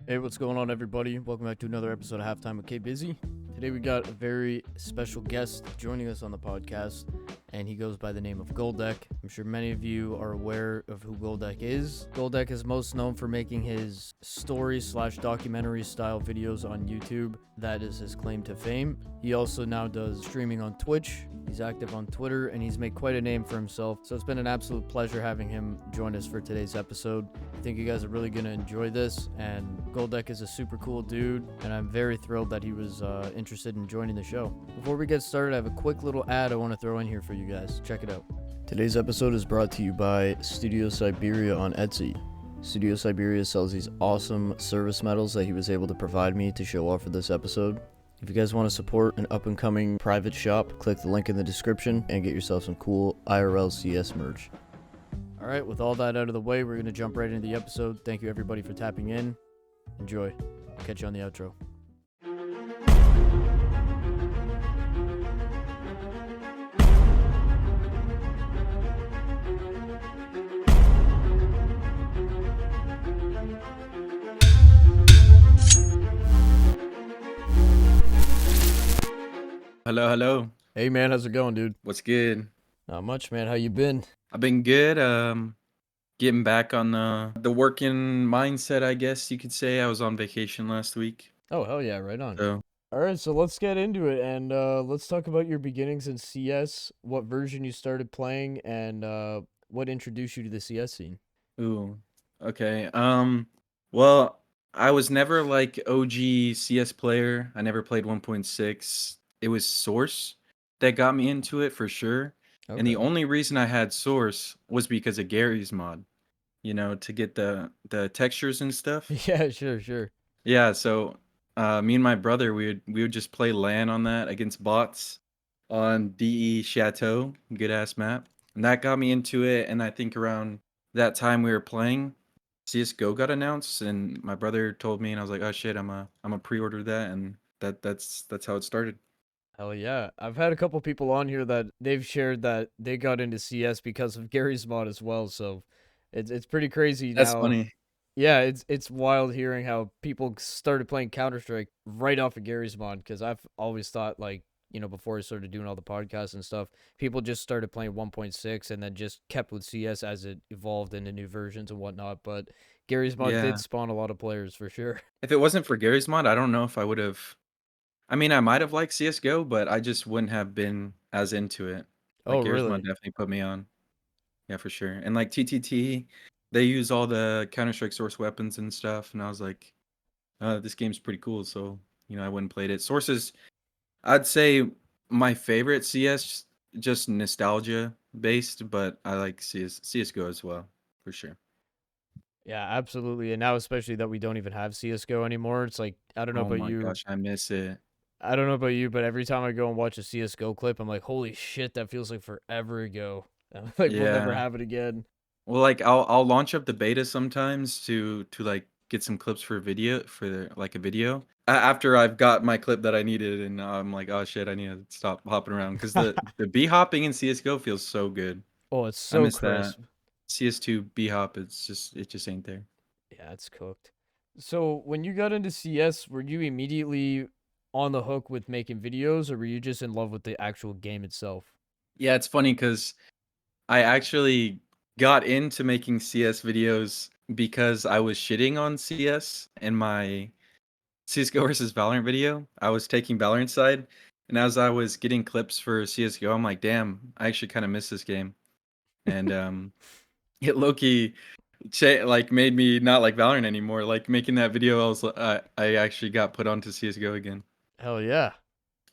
Hey, what's going on, everybody? Welcome back to another episode of Halftime with Bizzy. Today we got a very special guest joining us on the podcast, and he goes by the name of Goldec. I'm sure many of you are aware of who Goldec is. Goldec is most known for making his story/documentary style videos on YouTube. That is his claim to fame. He also now does streaming on Twitch. He's active on Twitter, and he's made quite a name for himself. So it's been an absolute pleasure having him join us for today's episode. I think you guys are really going to enjoy this, and Goldec is a super cool dude, and I'm very thrilled that he was interested in joining the show. Before we get started, I have a quick little ad I want to throw in here for you guys. Check it out. Today's episode is brought to you by Studio Siberia on Etsy. Studio Siberia sells these awesome service medals that he was able to provide me to show off for this episode. If you guys want to support an up-and-coming private shop, click the link in the description and get yourself some cool IRL CS merch. Alright, with all that out of the way, we're going to jump right into the episode. Thank you everybody for tapping in. Enjoy. Catch you on the outro. Hello, hello. Hey man, how's it going, dude? What's good? Not much, man. How you been? I've been good. Getting back on the working mindset, I guess you could say. I was on vacation last week. Oh, hell yeah, right on. So Alright, so let's get into it, and let's talk about your beginnings in CS, what version you started playing, and what introduced you to the CS scene. ooh. Okay. Well, I was never like OG CS player. I never played 1.6. It was Source that got me into it for sure. And the only reason I had Source was because of Gary's mod, to get the textures and stuff. Yeah, sure. Yeah, so me and my brother, we would just play LAN on that against bots on DE Chateau, good ass map. And that got me into it. And I think around that time we were playing, CS:GO got announced, and my brother told me, and I was like, oh shit, I'm a pre-order that, and that's how it started. Hell yeah. I've had a couple people on here that they've shared that they got into CS because of Gary's mod as well, so it's pretty crazy That's now. funny. Yeah, it's wild hearing how people started playing Counter-Strike right off of Gary's mod, because I've always thought, like, before I started doing all the podcasts and stuff, people just started playing 1.6 and then just kept with CS as it evolved into new versions and whatnot, but Gary's mod Yeah. did spawn a lot of players for sure. If it wasn't for Gary's mod, I don't know if I would have. I mean, I might have liked CS:GO, but I just wouldn't have been as into it. Oh, Like Gary's mod really? definitely put me on. Yeah, for sure. And like TTT, they use all the Counter-Strike source weapons and stuff, and I was like, this game's pretty cool, so I went and played it. Sources, I'd say my favorite CS, just nostalgia based, but I like CS:GO as well, for sure. Yeah, absolutely. And now, especially that we don't even have CS:GO anymore, it's like, I don't know Oh about my you. gosh, I miss it. I don't know about you, but every time I go and watch a CS:GO clip, I'm like, holy shit, that feels like forever ago. I'm like, we'll never Yeah. have it again. Well, like I'll launch up the beta sometimes to like get some clips for like a video. After I've got my clip that I needed, and I'm like, oh shit, I need to stop hopping around because the B hopping in CS:GO feels so good. Oh, it's I so miss that. crisp. CS2 B hop, it just ain't there. Yeah, it's cooked. So when you got into CS, were you immediately on the hook with making videos, or were you just in love with the actual game itself? Yeah, it's funny because I actually got into making CS videos because I was shitting on CS in my CS:GO versus Valorant video. I was taking Valorant side, and as I was getting clips for CS:GO, I'm like, damn, I actually kind of miss this game. And it low-key like made me not like Valorant anymore. Like making that video, I actually got put onto CS:GO again. Hell yeah.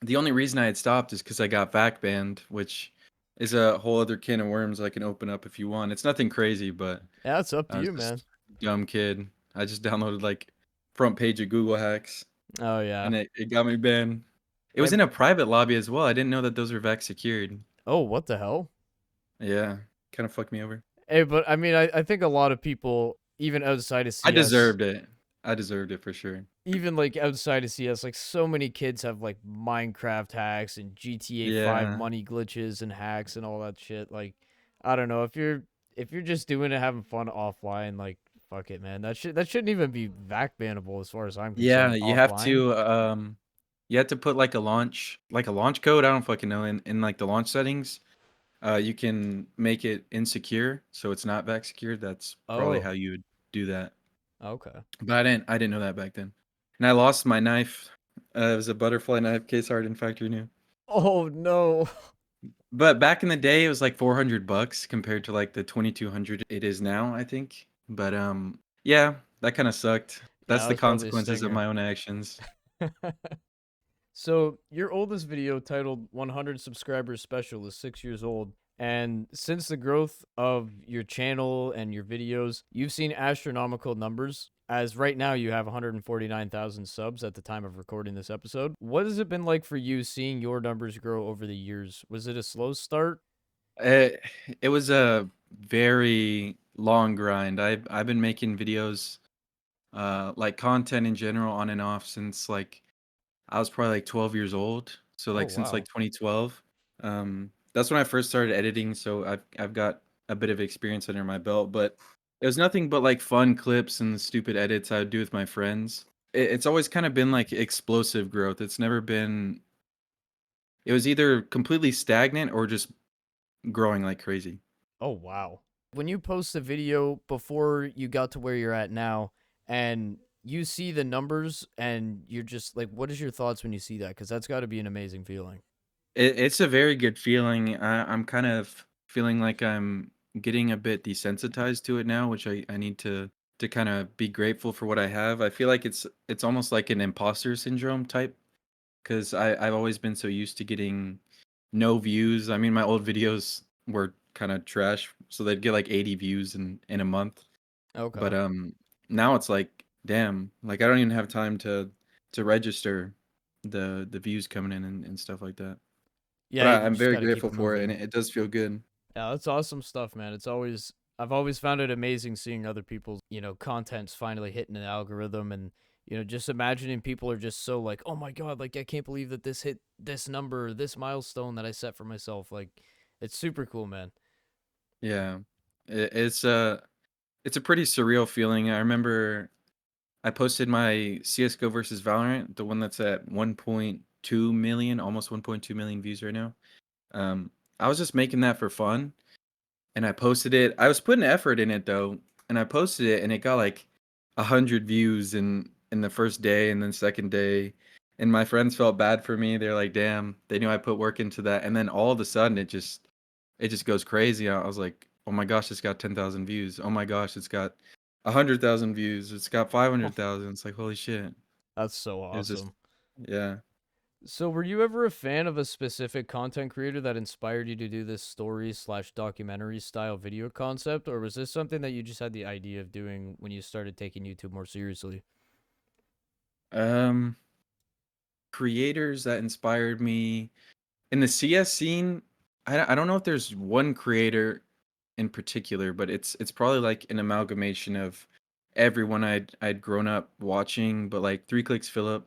The only reason I had stopped is because I got back banned, which is a whole other can of worms I can open up if you want. It's nothing crazy, but Yeah, it's up to I was you, man. just a dumb kid. I just downloaded like front page of Google hacks, Oh yeah. and it got me banned. It was Hey, in a private lobby as well. I didn't know that those were VAC secured. oh, what the hell? Yeah, kind of fucked me over. Hey, but I mean, I think a lot of people, even outside of I CS, deserved it. I deserved it for sure. even like outside of CS, like so many kids have like Minecraft hacks and GTA 5 Yeah. money glitches and hacks and all that shit. Like, I don't know, if you're just doing it having fun offline, like Fuck it, man. That shouldn't even be back bannable as far as I'm Yeah, concerned. you have Offline. to you have to put like a launch code. I don't fucking know in like the launch settings. You can make it insecure, so it's not back secured. That's probably Oh, how you would do that. okay. But I didn't know that back then. And I lost my knife. It was a butterfly knife case hardened factory new. Oh no. But back in the day, it was like $400 compared to like the 2,200 it is now, I think. But yeah, that kind of sucked. Yeah, That's that the was probably a consequences of stinger. my own actions. So, your oldest video titled 100 Subscribers Special is 6 years old. And since the growth of your channel and your videos, you've seen astronomical numbers. As right now, you have 149,000 subs at the time of recording this episode. What has it been like for you seeing your numbers grow over the years? Was it a slow start? It, it was a very long grind. I've been making videos, like content in general, on and off since like I was probably like 12 years old. So Oh, like since like wow. 2012. That's when I first started editing, so I've got a bit of experience under my belt, but it was nothing but like fun clips and stupid edits I would do with my friends. It's always kind of been like explosive growth. It's never been it was either completely stagnant or just growing like crazy. Oh, wow. When you post a video before you got to where you're at now and you see the numbers and you're just like, what is your thoughts when you see that? Because that's got to be an amazing feeling. It's a very good feeling. I'm kind of feeling like I'm getting a bit desensitized to it now, which I need to kind of be grateful for what I have. I feel like it's almost like an imposter syndrome type because I've always been so used to getting no views. I mean, my old videos were kind of trash, so they'd get like 80 views in a month. Okay. But now it's like, damn, like I don't even have time to register the views coming in and stuff like that. But Yeah, you I'm just very got to keep grateful it for it, and moving. it does feel good. Yeah, that's awesome stuff, man. I've always found it amazing seeing other people's, contents finally hitting an algorithm and, just imagining people are just so like, oh my God, like I can't believe that this hit this number, this milestone that I set for myself. Like, it's super cool, man. Yeah. It's a pretty surreal feeling. I remember I posted my CS:GO versus Valorant, the one that's at 1.2 million, almost 1.2 million views right now. I was just making that for fun, and I posted it. I was putting effort in it though, and I posted it, and it got like 100 views in the first day, and then second day. And my friends felt bad for me. They're like, "Damn, they knew I put work into that." And then all of a sudden, it just goes crazy. I was like, "Oh my gosh, it's got 10,000 views. Oh my gosh, it's got 100,000 views. It's got 500,000." It's like, holy shit. That's so It was just, awesome. yeah. So, were you ever a fan of a specific content creator that inspired you to do this story/documentary style video concept, or was this something that you just had the idea of doing when you started taking YouTube more seriously? Um, Creators that inspired me in the CS scene. I don't know if there's one creator in particular, but it's probably like an amalgamation of everyone I'd grown up watching. But like Three Clicks Philip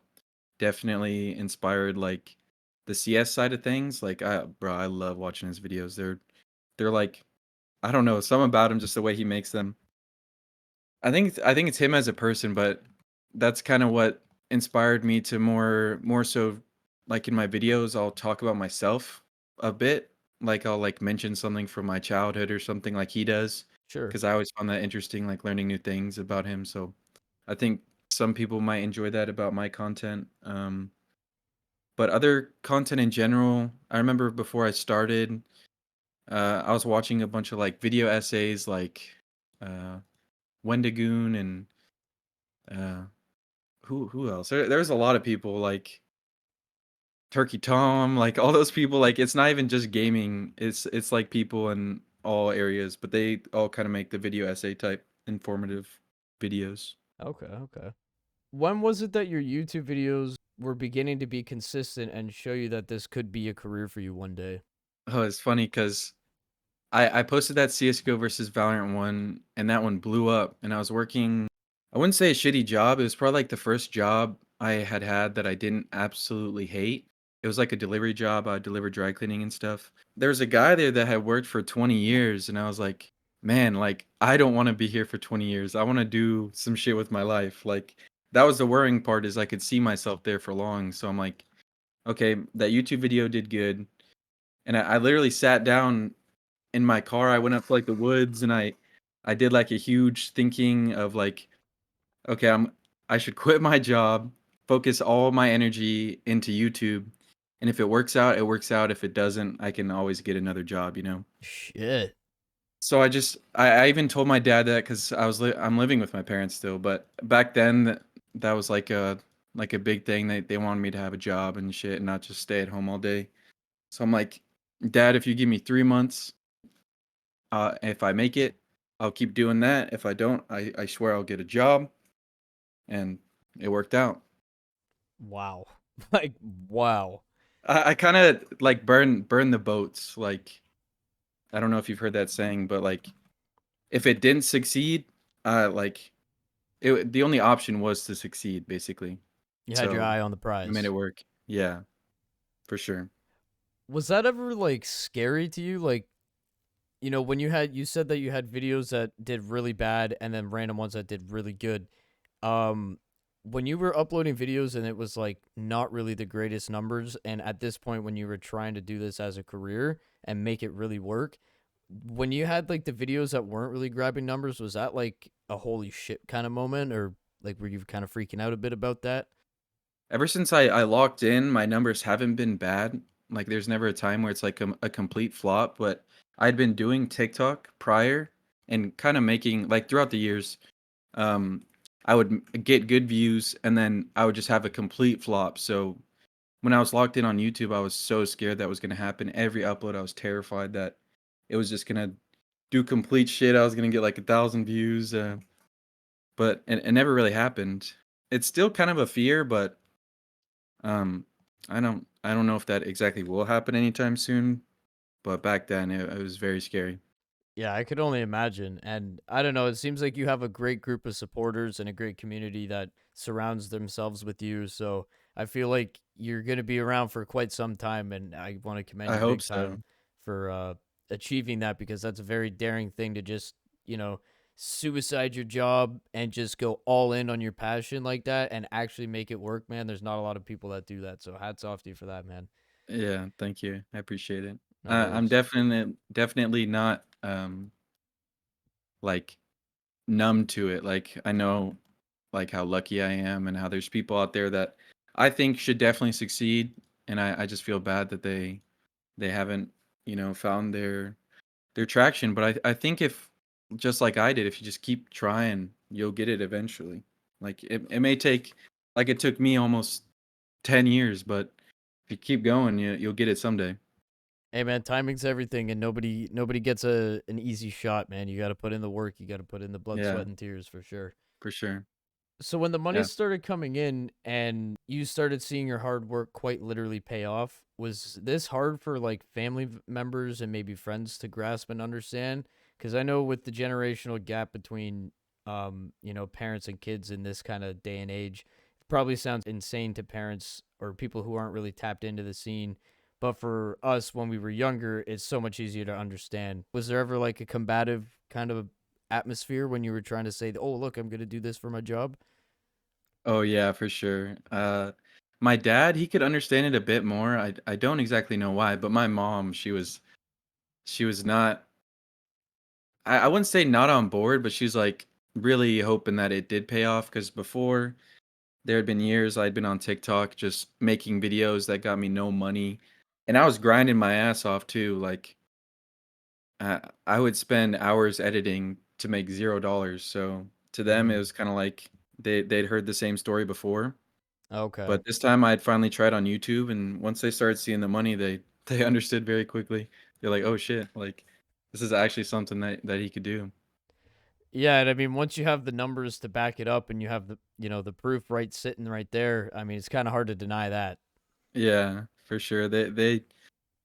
definitely inspired like the CS side of things. Like I love watching his videos. They're like, I don't know, some about him, just the way he makes them. I think it's him as a person, but that's kind of what inspired me to more so like in my videos I'll talk about myself a bit. Like I'll like mention something from my childhood or something like he does Sure. because I always found that interesting, like learning new things about him. So I think some people might enjoy that about my content. But other content in general, I remember before I started, I was watching a bunch of like video essays like uh Wendigoon and uh who else? There's a lot of people like Turkey Tom, like all those people. Like it's not even just gaming. It's like people in all areas, but they all kind of make the video essay type informative videos. Okay, okay. When was it that your YouTube videos were beginning to be consistent and show you that this could be a career for you one day? Oh, it's funny because I posted that CS:GO versus Valorant one, and that one blew up. And I was working. I wouldn't say a shitty job. It was probably like the first job I had that I didn't absolutely hate. It was like a delivery job. I delivered dry cleaning and stuff. There was a guy there that had worked for 20 years, and I was like, man, like I don't want to be here for 20 years. I want to do some shit with my life. Like that was the worrying part is I could see myself there for long. So I'm like, okay, that YouTube video did good. And I literally sat down in my car. I went up to like the woods and I did like a huge thinking of like, okay, I should quit my job, focus all my energy into YouTube. And if it works out, it works out. If it doesn't, I can always get another job, you know? Shit. So I even told my dad that because I'm living with my parents still, but back then that was like a big thing. They wanted me to have a job and shit and not just stay at home all day. So I'm like, Dad, if you give me 3 months, if I make it, I'll keep doing that. If I don't, I swear I'll get a job. And it worked out. Wow. Like, wow. I kind of like burn the boats. Like I don't know if you've heard that saying, but like if it didn't succeed, like the only option was to succeed, basically. You had your So eye on the I made prize. it work. Yeah, for sure. Was that ever like scary to you? Like, when you said that you had videos that did really bad and then random ones that did really good. Um, when you were uploading videos and it was like not really the greatest numbers, and at this point when you were trying to do this as a career and make it really work, when you had like the videos that weren't really grabbing numbers, was that like a holy shit kind of moment, or like were you kind of freaking out a bit about that? Ever since I locked in, my numbers haven't been bad. Like there's never a time where it's like a complete flop, but I'd been doing TikTok prior and kind of making like throughout the years, um I would get good views and then I would just have a complete flop. So when I was locked in on YouTube, I was so scared that was going to happen. Every upload, I was terrified that it was just going to do complete shit. I was going to get like 1,000 views, but it never really happened. It's still kind of a fear, but um, I don't know if that exactly will happen anytime soon. But back then, it was very scary. Yeah, I could only imagine. And I don't know, it seems like you have a great group of supporters and a great community that surrounds themselves with you. So I feel like you're going to be around for quite some time. And I want to commend I you hope big so. time for achieving that, because that's a very daring thing to just, you know, suicide your job and just go all in on your passion like that and actually make it work, man. There's not a lot of people that do that. So hats off to you for that, man. Yeah, thank you. I appreciate it. No I'm worries. definitely not like numb to it. Like I know like how lucky I am and how there's people out there that I think should definitely succeed and I just feel bad that they haven't, found their traction. But I think if just like I did, if you just keep trying, you'll get it eventually. Like it may take like it took me almost 10 years, but if you keep going, you'll get it someday. Hey man, timing's everything, and nobody gets an easy shot, man. You got to put in the work. You got to put in the blood, Yeah, sweat, and tears for sure. for sure. So when the money Yeah. started coming in and you started seeing your hard work quite literally pay off, was this hard for like members and maybe friends to grasp and understand? Because I know with the generational gap between, parents and kids in this kind of day and age, it probably sounds insane to parents or people who aren't really tapped into the scene. But for us, when we were younger, it's so much easier to understand. Was there ever like a combative kind of atmosphere when you were trying to say, "Oh, look, I'm going to do this for my job"? Oh yeah, for sure. My dad, he could understand it a bit more. I don't exactly know why, but my mom, she was not I wouldn't say not on board, but she's like really hoping that it did pay off because before there had been years I'd been on TikTok just making videos that got me no money. And I was grinding my ass off too. Like I would spend hours editing to make $0. So to them it Mm-hmm. was kind of like they'd heard the same story before. Okay. But this time I'd finally tried on YouTube and once they started seeing the money they understood very quickly. They're like, "Oh shit, like this is actually something that he could do." Yeah, and I mean, once you have the numbers to back it up and you have the proof right sitting right there, I mean, it's kind of hard to deny that. Yeah, for sure. They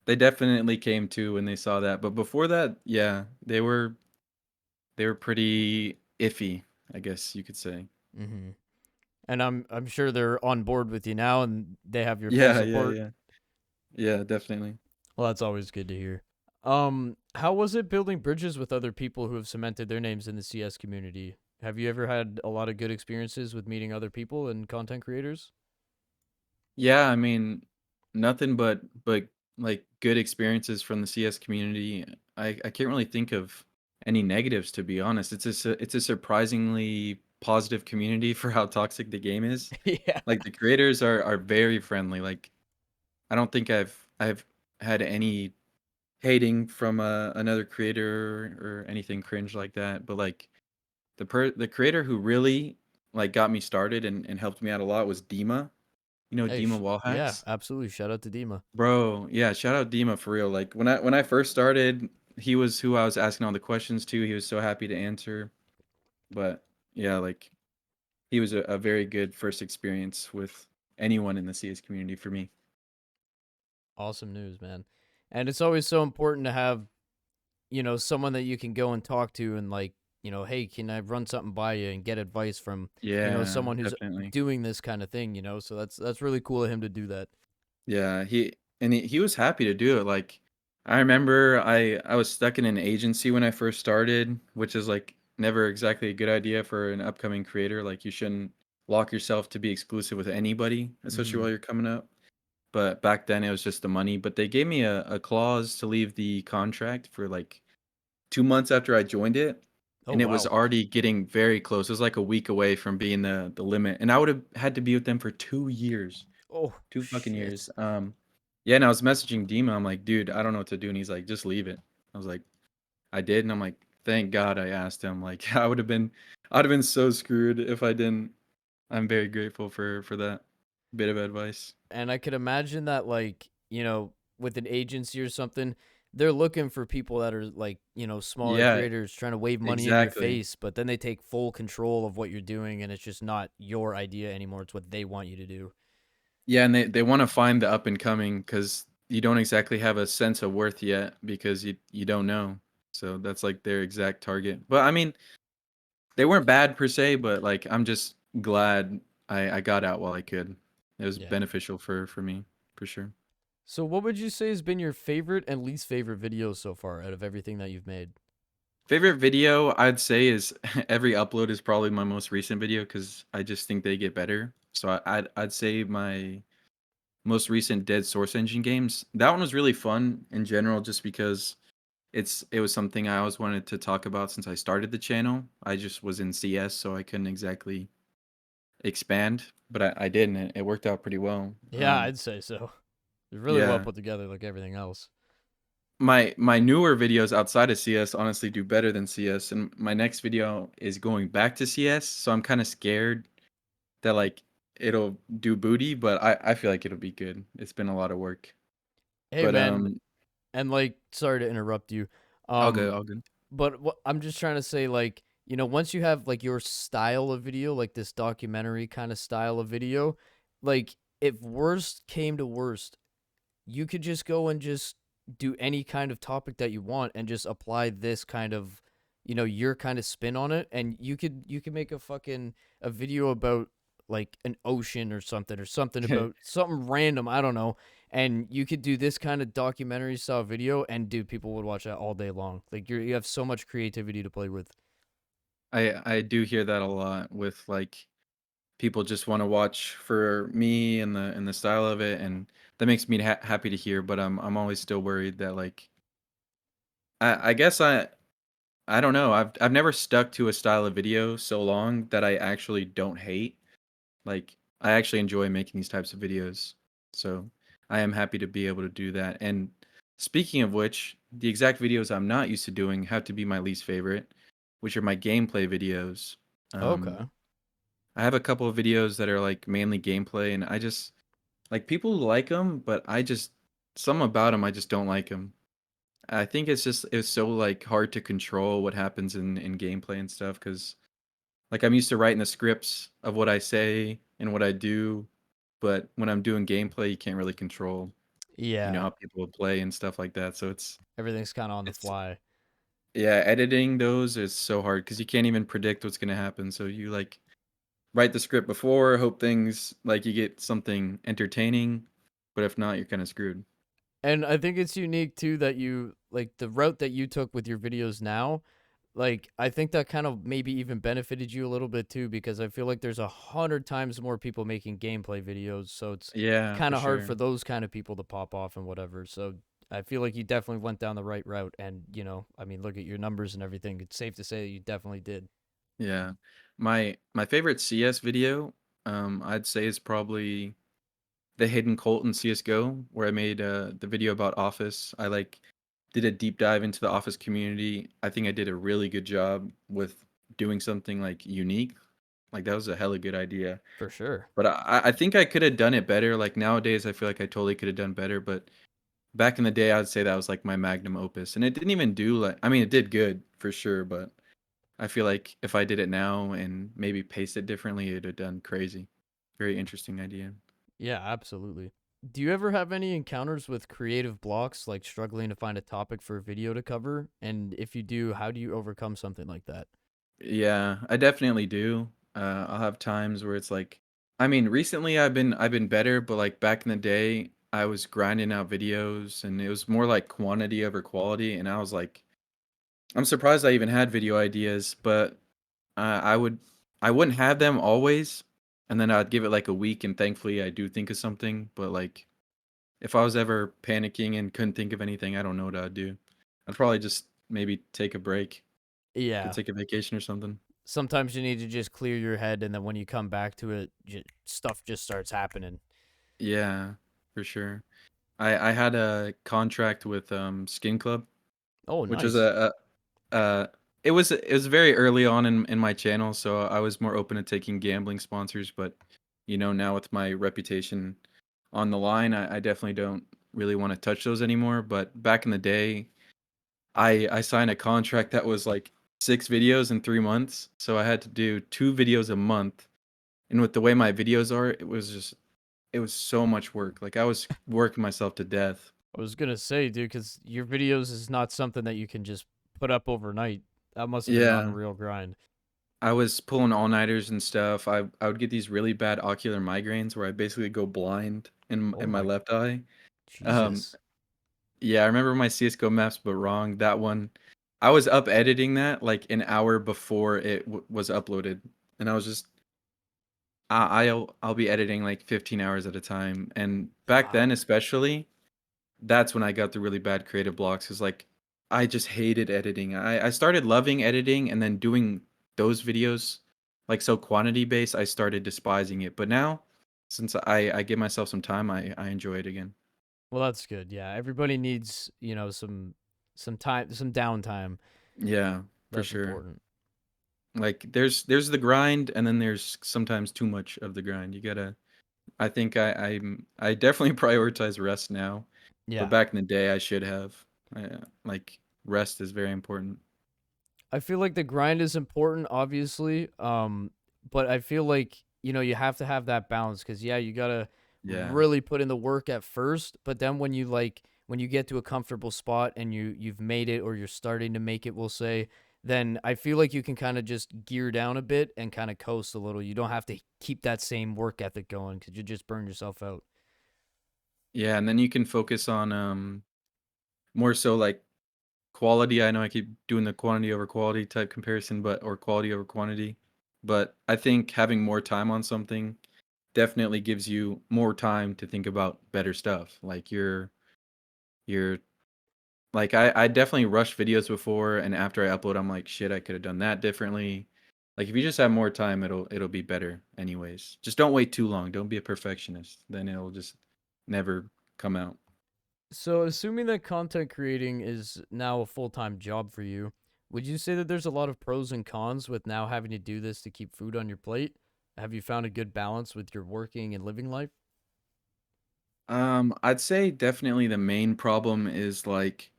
definitely came to when they saw that. But before that, yeah, they were pretty iffy, I guess you could say. Mm-hmm. And I'm sure they're on board with you now and they have your full Yeah, yeah, support. yeah. Yeah, definitely. Well, that's always good to hear. How was it building bridges with other people who have cemented their names in the CS community? Have you ever had a lot of good experiences with meeting other people and content creators? Yeah, I mean, nothing but like good experiences from the CS community. I can't really think of any negatives, to be honest. It's a surprisingly positive community for how toxic the game is. Yeah. Like the creators are very friendly. Like I don't think I've had any hating from another creator or anything cringe like that. But like the creator who really like got me started and helped me out a lot was Dima. You know Hey, Dima yeah, Wallhacks? absolutely. Shout out to Dima. Bro, yeah, shout out Dima for real. Like when I first started, he was who I was asking all the questions to. He was so happy to answer. But yeah, like he was a very good first experience with anyone in the CS community for me. Awesome news, man. And it's always so important to have, someone that you can go and talk to and like, hey, can I run something by you and get advice from, Yeah, someone who's definitely. doing this kind of thing. So that's really cool of him to do that. Yeah, he was happy to do it. Like I remember I was stuck in an agency when I first started, which is like never exactly a good idea for an upcoming creator. Like you shouldn't lock yourself to be exclusive with anybody, especially Mhm. while you're coming up. But back then it was just the money. But they gave me a clause to leave the contract for like 2 months after I joined it. Oh, And it was wow. already getting very close. It was like a week away from being the limit. And I would have had to be with them for 2 years. Oh, 2 fucking shit. years. Yeah, and I was messaging Dima. I'm like, dude, I don't know what to do. And he's like, just leave it. I was like, I did. And I'm like, thank God I asked him. Like, I'd have been so screwed if I didn't. I'm very grateful for that bit of advice. And I could imagine that, like, with an agency or something, they're looking for people that are like, smaller Yeah, creators trying to wave money in your exactly. face, but then they take full control of what you're doing and it's just not your idea anymore. It's what they want you to do. Yeah, and they want to find the up and coming because you don't exactly have a sense of worth yet because you don't know. So that's like their exact target. But I mean, they weren't bad per se, but like I'm just glad I got out while I could. It was Yeah. beneficial for me for sure. So what would you say has been your favorite and least favorite video so far out of everything that you've made? Favorite video I'd say is every upload is probably my most recent video because I just think they get better. So I'd say my most recent Dead Source Engine games. That one was really fun in general, just because it was something I always wanted to talk about since I started the channel. I just was in CS, so I couldn't exactly expand, but I did, and it worked out pretty well. Yeah, I'd say so. It's really well Yeah, put together like everything else. my newer videos outside of CS honestly do better than CS, and my next video is going back to CS, so I'm kind of scared that like it'll do booty, but I feel like it'll be good. It's been a lot of work, Hey but man, and like sorry to interrupt you. all good, Um all good. but what I'm just trying to say, like, once you have like your style of video, like this documentary kind of style of video, like if worst came to worst, you could just go and just do any kind of topic that you want and just apply this kind of, your kind of spin on it, and you could make a video about like an ocean or something about something random, I don't know, and you could do this kind of documentary style video, and dude, people would watch that all day long. Like you have so much creativity to play with. I do hear that a lot with like people just want to watch for me and the style of it, and that makes me happy to hear. But I'm always still worried that like I guess I don't know. I've never stuck to a style of video so long that I actually don't hate. Like I actually enjoy making these types of videos. So I am happy to be able to do that. And speaking of which, the exact videos I'm not used to doing have to be my least favorite, which are my gameplay videos. Um Okay. I have a couple of videos that are like mainly gameplay, and I just like people like them, but I just some about them I just don't like them. I think it's so like hard to control what happens in gameplay and stuff because like I'm used to writing the scripts of what I say and what I do, but when I'm doing gameplay, you can't really control Yeah, how people will play and stuff like that. So everything's kind of on the it's fly. yeah, editing those is so hard because you can't even predict what's gonna happen. So you like write the script before, hope things like you get something entertaining, but if not, you're kind of screwed. And I think it's unique too that you like the route that you took with your videos now. Like I think that kind of maybe even benefited you a little bit too because I feel like there's 100 times more people making gameplay videos, so it's Yeah, kind for of hard sure. for those kind of people to pop off and whatever. So I feel like you definitely went down the right route, and I mean, look at your numbers and everything. It's safe to say that you definitely did. Yeah. My favorite CS video, I'd say is probably the Hidden Cult in CS:GO, where I made the video about Office. I like did a deep dive into the Office community. I think I did a really good job with doing something like unique. Like that was a hella good idea. For sure. But I think I could have done it better. Like nowadays, I feel like I totally could have done better. But back in the day, I'd say that was like my magnum opus, and it didn't even do like. I mean, it did good for sure, but I feel like if I did it now and maybe paced it differently, it'd have done crazy. Very interesting idea. Yeah, absolutely. Do you ever have any encounters with creative blocks, like struggling to find a topic for a video to cover? And if you do, how do you overcome something like that? Yeah, I definitely do. I'll have times where it's like, I mean, recently I've been better, but like back in the day, I was grinding out videos, and it was more like quantity over quality. And I was like, I'm surprised I even had video ideas, but I would I wouldn't have them always, and then I'd give it like a week, and thankfully I do think of something. But like, if I was ever panicking and couldn't think of anything, I don't know what I'd do. I'd probably just maybe take a break. Could Yeah. take a vacation or something. Sometimes you need to just clear your head, and then when you come back to it, stuff just starts happening. Yeah, for sure. I had a contract with Skin Club, Oh, which was nice. it was very early on in my channel, so I was more open to taking gambling sponsors. But now with my reputation on the line, I definitely don't really want to touch those anymore. But back in the day, I signed a contract that was like 6 videos in 3 months, so I had to do 2 videos a month. And with the way my videos are, it was so much work. Like I was working myself to death. I was gonna say, dude, because your videos is not something that you can just put up overnight. That must have been an Yeah. unreal grind. I was pulling all-nighters and stuff. I would get these really bad ocular migraines where I basically go blind Oh in my my left eye. Um, Jesus. yeah, I remember my CS:GO maps, but wrong. That one, I was up editing that like an hour before it was uploaded, and I was just I'll be editing like 15 hours at a time. And back then, Wow. especially, that's when I got the really bad creative blocks. Is like I just hated editing. I started loving editing, and then doing those videos like so quantity based, I started despising it. But now, since I give myself some time, I enjoy it again. Well, that's good. Yeah, everybody needs some time, some downtime. Yeah, for That's sure. important. Like there's the grind, and then there's sometimes too much of the grind. You gotta. I think I definitely prioritize rest now, but Yeah. back in the day I should have. Like rest is very important. I feel like the grind is important, obviously. But I feel like, you have to have that balance because yeah, you gotta Yeah. really put in the work at first, but then when you get to a comfortable spot and you've made it or you're starting to make it, we'll say, then I feel like you can kind of just gear down a bit and kind of coast a little. You don't have to keep that same work ethic going because you just burn yourself out. Yeah, and then you can focus on more so like quality. I know I keep doing the quantity over quality type comparison, but or quality over quantity. But I think having more time on something definitely gives you more time to think about better stuff. Like you're like I definitely rushed videos before, and after I upload I'm like shit, I could have done that differently. Like if you just have more time, it'll be better anyways. Just don't wait too long. Don't be a perfectionist. Then it'll just never come out. So, assuming that content creating is now a full time job for you, would you say that there's a lot of pros and cons with now having to do this to keep food on your plate? Have you found a good balance with your working and living life? I'd say definitely the main problem is like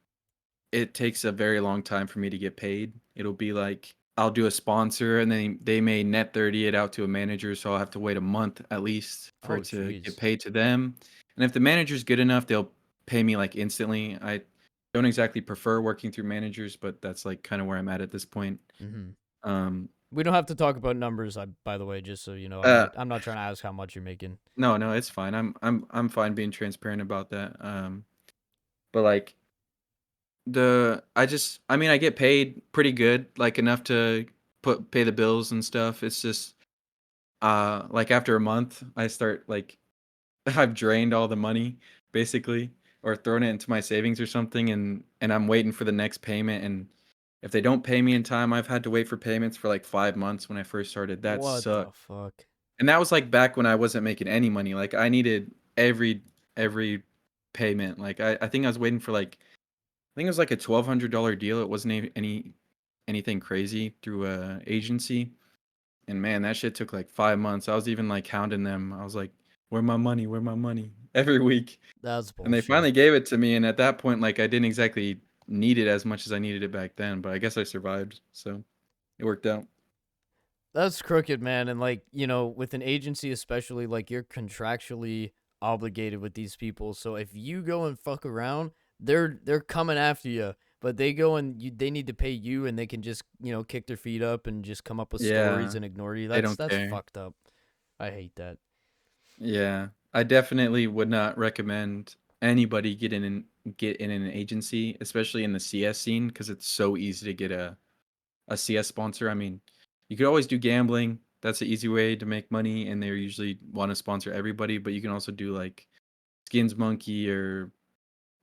it takes a very long time for me to get paid. It'll be like I'll do a sponsor, and then they may net 30 it out to a manager, so I'll have to wait a month at least for Oh, it to get jeez. paid to them. And if the manager's good enough, they'll pay me like instantly. I don't exactly prefer working through managers, but that's like kind of where I'm at this point. Mm-hmm. Um We don't have to talk about numbers, by the way, just so you know. I'm uh not. I'm not trying to ask how much you're making. no, no, it's fine. I'm fine being transparent about that. But like I mean I get paid pretty good, like enough to pay the bills and stuff. It's just like after a month I start like I've drained all the money basically or thrown it into my savings or something and I'm waiting for the next payment and if they don't pay me in time, I've had to wait for payments for like 5 months when I first started. That What sucked. the fuck? And that was like back when I wasn't making any money. Like I needed every payment. Like I think I was waiting for like I think it was like a $1,200 deal. It wasn't anything crazy through a agency. And man, that shit took like 5 months. I was even like hounding them. I was like, "Where my money? Where my money?" Every week. That's And they bullshit. finally gave it to me. And at that point, like I didn't exactly need it as much as I needed it back then. But I guess I survived, so it worked out. That's crooked, man. And like, with an agency especially, like you're contractually obligated with these people. So if you go and fuck around, they're coming after you. But they go and they need to pay you and they can just, kick their feet up and just come up with stories Yeah, and ignore you. they That's don't that's care. fucked up. I hate that. Yeah, I definitely would not recommend anybody get in an agency, especially in the CS scene, because it's so easy to get a CS sponsor. I mean, you could always do gambling. That's an easy way to make money, and they usually want to sponsor everybody. But you can also do like Skins Monkey or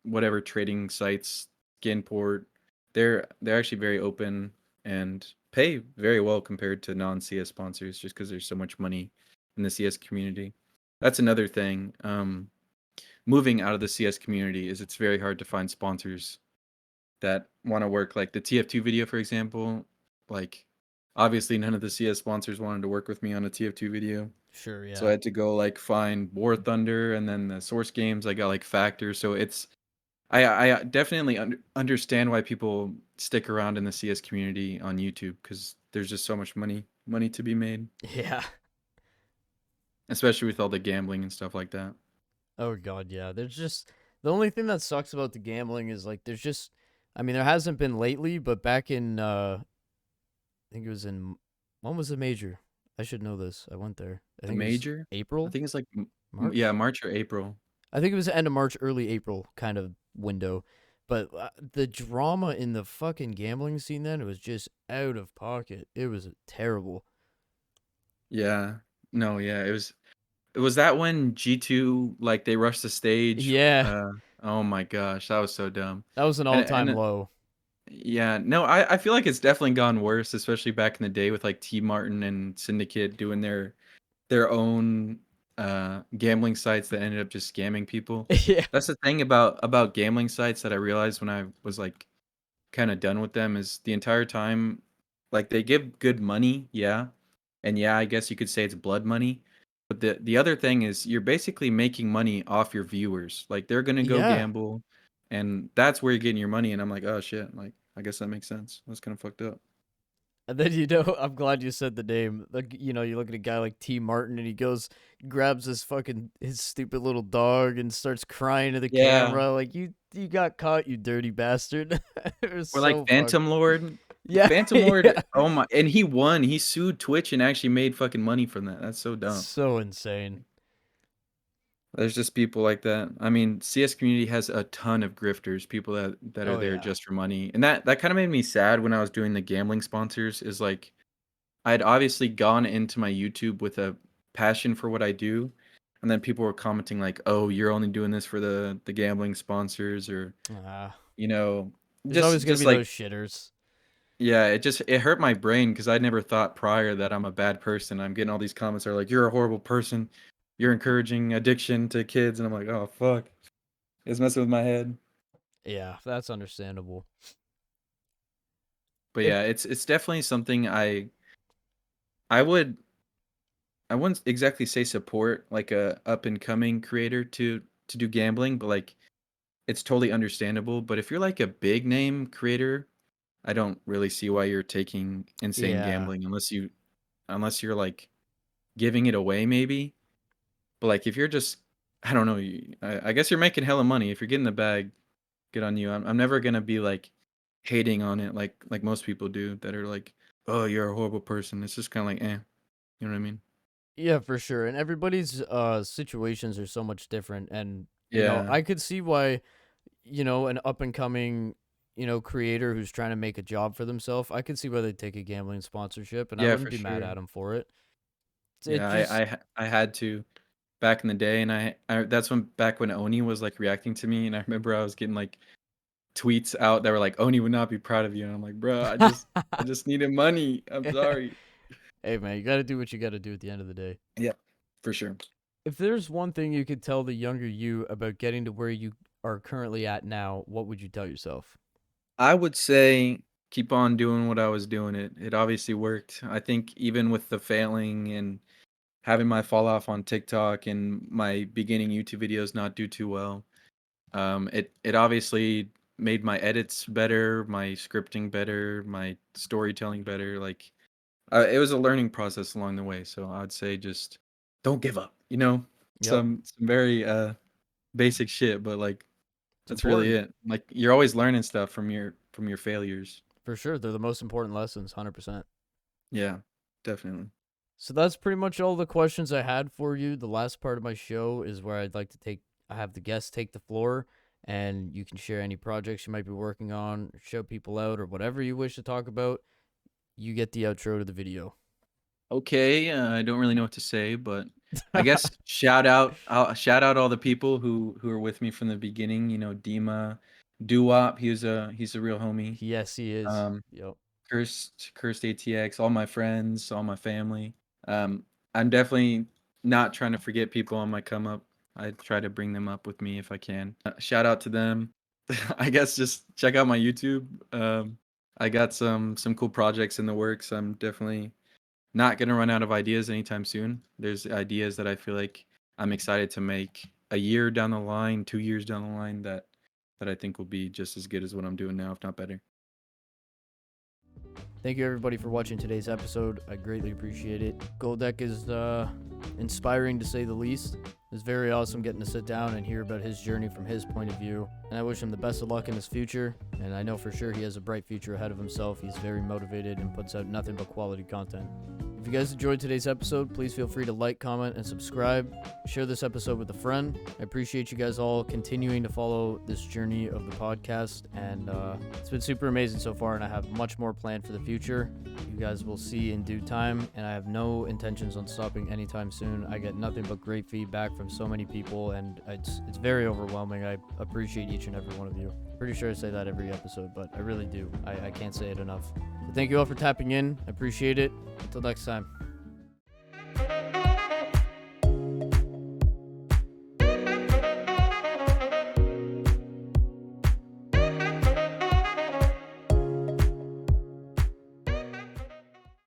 whatever trading sites, Skinport. They're actually very open and pay very well compared to non CS sponsors, just because there's so much money in the CS community. That's another thing. Moving out of the CS community is it's very hard to find sponsors that want to work. Like the TF2 video, for example. Like obviously none of the CS sponsors wanted to work with me on a TF2 video. Sure, So I yeah. had to go like find War Thunder and then the source games I got like Factor. So it's I definitely understand why people stick around in the CS community on YouTube because there's just so much money to be made, Yeah. especially with all the gambling and stuff like that. Oh god, yeah. There's just the only thing that sucks about the gambling is like there's just I mean there hasn't been lately, but back in I think it was in when was the major? I should know this. I went there. I The think it was major, I April, think it's like yeah, March. March or April. I think it was the end of March, early April kind of window. But the drama in the fucking gambling scene then it was just out of pocket. It was terrible. Yeah, no, yeah, it was that when G2 like they rushed the stage. Yeah, Oh my gosh, that was so dumb. that was an And all-time low. yeah, no, I feel like it's definitely gone worse, especially back in the day with like T Martin and Syndicate doing their own gambling sites that ended up just scamming people. Yeah. That's the thing about gambling sites that I realized when I was like kind of done with them is the entire time like they give good money, yeah. And yeah, I guess you could say it's blood money. But the other thing is you're basically making money off your viewers. Like they're going to go Yeah. gamble and that's where you're getting your money and I'm like, "Oh shit." Like I guess that makes sense. That's kind of fucked up. And then I'm glad you said the name. Like you look at a guy like T Martin, and he goes, grabs his stupid little dog, and starts crying to the Yeah. camera. Like you got caught, you dirty bastard. It was Or like so fucked. Phantom Lord. Yeah, Phantom Lord, yeah. oh my, and he won. He sued Twitch and actually made fucking money from that. That's so dumb. So insane. There's just people like that. I mean, CS community has a ton of grifters, people that are Oh there yeah, just for money. And that kind of made me sad when I was doing the gambling sponsors is like I had obviously gone into my YouTube with a passion for what I do, and then people were commenting like, "Oh, you're only doing this for the gambling sponsors," or uh, you know, there's always gonna just be like those shitters. yeah, it hurt my brain because I never thought prior that I'm a bad person. I'm getting all these comments that are like, "You're a horrible person. You're encouraging addiction to kids," and I'm like, "Oh fuck, it's messing with my head." Yeah, that's understandable. But If yeah, it's definitely something I would I wouldn't exactly say support like a up and coming creator to do gambling, but like it's totally understandable. But if you're like a big name creator, I don't really see why you're taking insane yeah, gambling unless you're like giving it away maybe. But like if you're just I don't know, I guess you're making hella money. If you're getting the bag, good on you. I'm never gonna be like hating on it like most people do that are like, oh, you're a horrible person. It's just kind of like, you know what I mean? yeah, for sure. And everybody's situations are so much different, and Yeah, I could see why an up and coming, creator who's trying to make a job for themselves, I could see why they'd take a gambling sponsorship, and I Yeah, wouldn't for be mad sure. at them for it. It Yeah, just, I had to back in the day, and I that's when back when Oni was like reacting to me, and I remember I was getting like tweets out that were like, Oni would not be proud of you, and I'm like, bro, I just needed money. I'm sorry. hey man, you got to do what you got to do at the end of the day. Yeah, for sure. If there's one thing you could tell the younger you about getting to where you are currently at now, what would you tell yourself? I would say keep on doing what I was doing. It obviously worked. I think even with the failing and having my fall off on TikTok and my beginning YouTube videos not do too well, it obviously made my edits better, my scripting better, my storytelling better. Like it was a learning process along the way. So I'd say just don't give up. You know, Yep, some very basic shit, but like it's that's really important it. Like you're always learning stuff from your failures. for sure. They're the most important lessons, 100%. Yeah, definitely. So that's pretty much all the questions I had for you. The last part of my show is where I have the guests take the floor, and you can share any projects you might be working on, or show people out, or whatever you wish to talk about. You get the outro to the video. Okay, I don't really know what to say, but I guess shout out I'll shout out all the people who were with me from the beginning. You know, Dima, Duwop, he's a real homie. Yes, he is. Um, Yep. Cursed ATX, all my friends, all my family. Um, I'm definitely not trying to forget people on my come up. I try to bring them up with me if I can. Shout out to them. I guess just check out my YouTube. I got some cool projects in the works. I'm definitely not gonna run out of ideas anytime soon. There's ideas that I feel like I'm excited to make a year down the line, 2 years down the line that I think will be just as good as what I'm doing now, if not better. Thank you everybody for watching today's episode. I greatly appreciate it. Goldec is inspiring to say the least. It's very awesome getting to sit down and hear about his journey from his point of view. And I wish him the best of luck in his future. And I know for sure he has a bright future ahead of himself. He's very motivated and puts out nothing but quality content. If you guys enjoyed today's episode, please feel free to like, comment, and subscribe. Share this episode with a friend. I appreciate you guys all continuing to follow this journey of the podcast, and it's been super amazing so far, and I have much more planned for the future. You guys will see in due time, and I have no intentions on stopping anytime soon. I get nothing but great feedback from so many people, and it's very overwhelming. I appreciate each and every one of you. Pretty sure I say that every episode, but I really do. I can't say it enough. So thank you all for tapping in. I appreciate it. Until next time.